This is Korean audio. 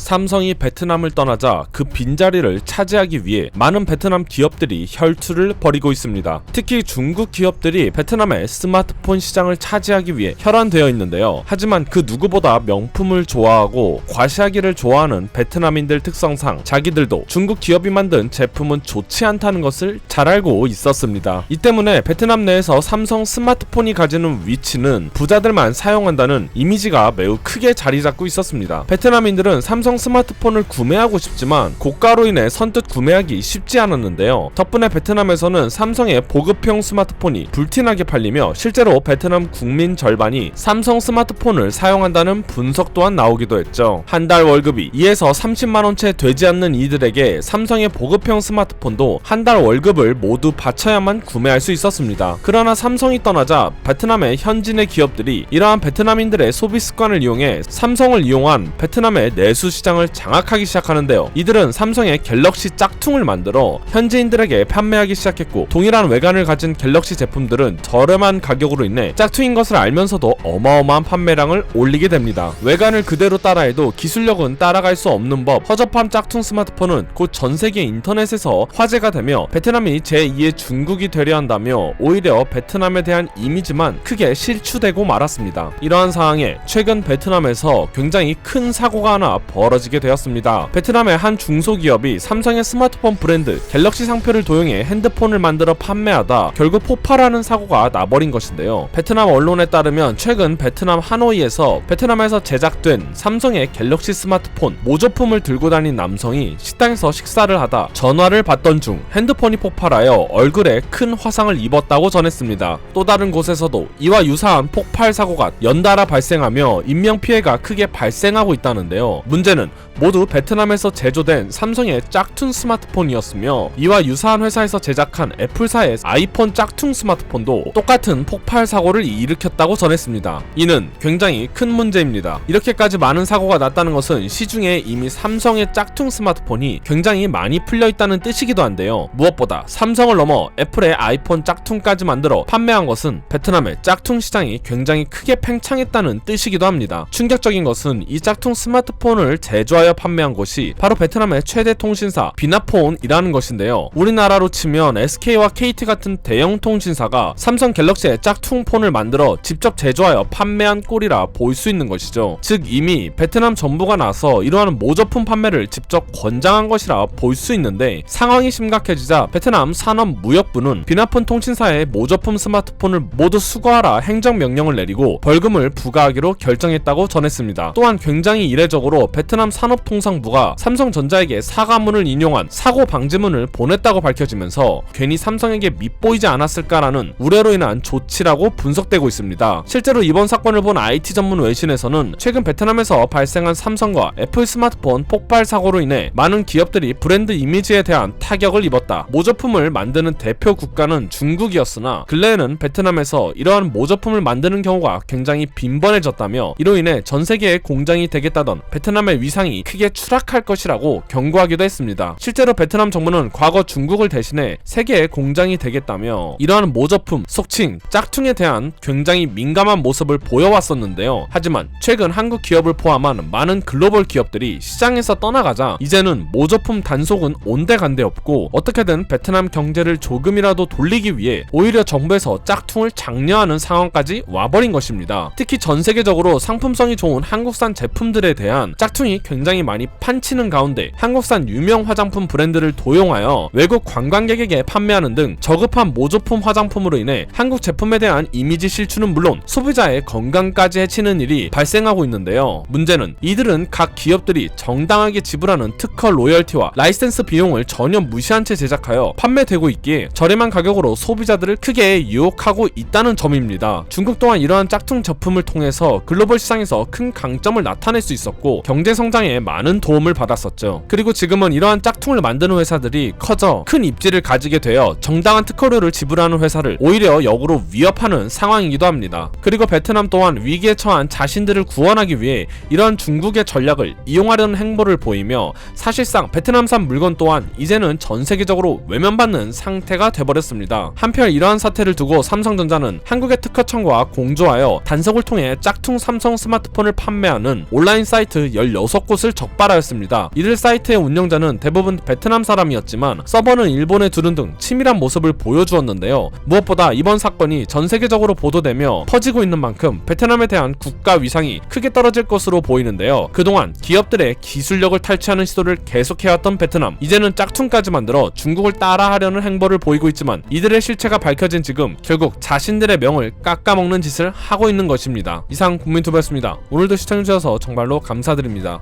삼성이 베트남을 떠나자 그 빈자리를 차지하기 위해 많은 베트남 기업들이 혈투를 벌이고 있습니다. 특히 중국 기업들이 베트남의 스마트폰 시장을 차지하기 위해 혈안되어 있는데요. 하지만 그 누구보다 명품을 좋아하고 과시하기를 좋아하는 베트남인들 특성상 자기들도 중국 기업이 만든 제품은 좋지 않다는 것을 잘 알고 있었습니다. 이 때문에 베트남 내에서 삼성 스마트폰이 가지는 위치는 부자들만 사용한다는 이미지가 매우 크게 자리 잡고 있었습니다. 베트남인들은 삼성 스마트폰을 구매하고 싶지만 고가로 인해 선뜻 구매하기 쉽지 않았는데요. 덕분에 베트남에서는 삼성의 보급형 스마트폰이 불티나게 팔리며 실제로 베트남 국민 절반이 삼성 스마트폰을 사용한다는 분석 또한 나오기도 했죠. 한 달 월급이 2에서 30만원 채 되지 않는 이들에게 삼성의 보급형 스마트폰도 한 달 월급을 모두 바쳐야만 구매할 수 있었습니다. 그러나 삼성이 떠나자 베트남의 현지내 기업들이 이러한 베트남인들의 소비 습관을 이용해 삼성을 이용한 베트남의 내수 시장을 장악하기 시작하는데요. 이들은 삼성의 갤럭시 짝퉁을 만들어 현지인들에게 판매하기 시작했고, 동일한 외관을 가진 갤럭시 제품들은 저렴한 가격으로 인해 짝퉁인 것을 알면서도 어마어마한 판매량을 올리게 됩니다. 외관을 그대로 따라해도 기술력은 따라갈 수 없는 법, 허접한 짝퉁 스마트폰은 곧 전세계 인터넷에서 화제가 되며 베트남이 제2의 중국이 되려 한다며 오히려 베트남에 대한 이미지만 크게 실추되고 말았습니다. 이러한 상황에 최근 베트남에서 굉장히 큰 사고가 하나 벌어지게 되었습니다. 베트남의 한 중소기업이 삼성의 스마트폰 브랜드 갤럭시 상표를 도용해 핸드폰을 만들어 판매하다 결국 폭발하는 사고가 나버린 것인데요. 베트남 언론에 따르면 최근 베트남 하노이에서 베트남에서 제작된 삼성의 갤럭시 스마트폰 모조품을 들고 다닌 남성이 식당에서 식사를 하다 전화를 받던 중 핸드폰이 폭발하여 얼굴에 큰 화상을 입었다고 전했습니다. 또 다른 곳에서도 이와 유사한 폭발 사고가 연달아 발생하며 인명피해가 크게 발생하고 있다는데요. 문제는 모두 베트남에서 제조된 삼성의 짝퉁 스마트폰이었으며 이와 유사한 회사에서 제작한 애플사의 아이폰 짝퉁 스마트폰도 똑같은 폭발 사고를 일으켰다고 전했습니다. 이는 굉장히 큰 문제입니다. 이렇게까지 많은 사고가 났다는 것은 시중에 이미 삼성의 짝퉁 스마트폰이 굉장히 많이 풀려있다는 뜻이기도 한데요. 무엇보다 삼성을 넘어 애플의 아이폰 짝퉁까지 만들어 판매한 것은 베트남의 짝퉁 시장이 굉장히 크게 팽창했다는 뜻이기도 합니다. 충격적인 것은 이 짝퉁 스마트폰을 제조하여 판매한 곳이 바로 베트남의 최대 통신사 비나폰이라는 것인데요. 우리나라로 치면 SK와 KT 같은 대형 통신사가 삼성 갤럭시의 짝퉁폰을 만들어 직접 제조하여 판매한 꼴이라 볼 수 있는 것이죠. 즉 이미 베트남 정부가 나서 이러한 모조품 판매를 직접 권장한 것이라 볼 수 있는데, 상황이 심각해지자 베트남 산업무역부는 비나폰 통신사의 모조품 스마트폰을 모두 수거하라 행정명령을 내리고 벌금을 부과하기로 결정했다고 전했습니다. 또한 굉장히 이례적으로 베트남 산업통상부가 삼성전자에게 사과문을 인용한 사고 방지문을 보냈다고 밝혀지면서 괜히 삼성에게 밉보이지 않았을까라는 우려로 인한 조치라고 분석되고 있습니다. 실제로 이번 사건을 본 IT 전문 외신에서는 최근 베트남에서 발생한 삼성과 애플 스마트폰 폭발 사고로 인해 많은 기업들이 브랜드 이미지에 대한 타격을 입었다. 모조품을 만드는 대표 국가는 중국이었으나 근래에는 베트남에서 이러한 모조품을 만드는 경우가 굉장히 빈번해졌다며 이로 인해 전 세계의 공장이 되겠다던 베트남의 위상이 크게 추락할 것이라고 경고하기도 했습니다. 실제로 베트남 정부는 과거 중국을 대신해 세계의 공장이 되겠다며 이러한 모조품, 속칭 짝퉁에 대한 굉장히 민감한 모습을 보여왔었는데요. 하지만 최근 한국 기업을 포함한 많은 글로벌 기업들이 시장에서 떠나가자 이제는 모조품 단속은 온데간데 없고 어떻게든 베트남 경제를 조금이라도 돌리기 위해 오히려 정부에서 짝퉁을 장려하는 상황까지 와버린 것입니다. 특히 전 세계적으로 상품성이 좋은 한국산 제품들에 대한 짝퉁이 굉장히 많이 판치는 가운데 한국산 유명 화장품 브랜드를 도용하여 외국 관광객에게 판매하는 등 저급한 모조품 화장품으로 인해 한국 제품에 대한 이미지 실추는 물론 소비자의 건강까지 해치는 일이 발생하고 있는데요. 문제는 이들은 각 기업들이 정당하게 지불하는 특허 로열티와 라이센스 비용을 전혀 무시한 채 제작하여 판매되고 있기에 저렴한 가격으로 소비자들을 크게 유혹하고 있다는 점입니다. 중국 또한 이러한 짝퉁 제품을 통해서 글로벌 시장에서 큰 강점을 나타낼 수 있었고 경제 성장에 많은 도움을 받았었죠. 그리고 지금은 이러한 짝퉁을 만드는 회사들이 커져 큰 입지를 가지게 되어 정당한 특허료를 지불하는 회사를 오히려 역으로 위협하는 상황이기도 합니다. 그리고 베트남 또한 위기에 처한 자신들을 구원하기 위해 이러한 중국의 전략을 이용하려는 행보를 보이며 사실상 베트남산 물건 또한 이제는 전 세계적으로 외면받는 상태가 돼버렸습니다. 한편 이러한 사태를 두고 삼성전자는 한국의 특허청과 공조하여 단속을 통해 짝퉁 삼성 스마트폰을 판매하는 온라인 사이트 16 6곳을 적발하였습니다. 이들 사이트의 운영자는 대부분 베트남 사람이었지만 서버는 일본에 두는 등 치밀한 모습을 보여주었는데요. 무엇보다 이번 사건이 전 세계적으로 보도되며 퍼지고 있는 만큼 베트남에 대한 국가 위상이 크게 떨어질 것으로 보이는데요. 그동안 기업들의 기술력을 탈취하는 시도를 계속해왔던 베트남, 이제는 짝퉁까지 만들어 중국을 따라하려는 행보를 보이고 있지만 이들의 실체가 밝혀진 지금 결국 자신들의 명을 깎아먹는 짓을 하고 있는 것입니다. 이상 국민투브였습니다. 오늘도 시청해주셔서 정말로 감사드립니다.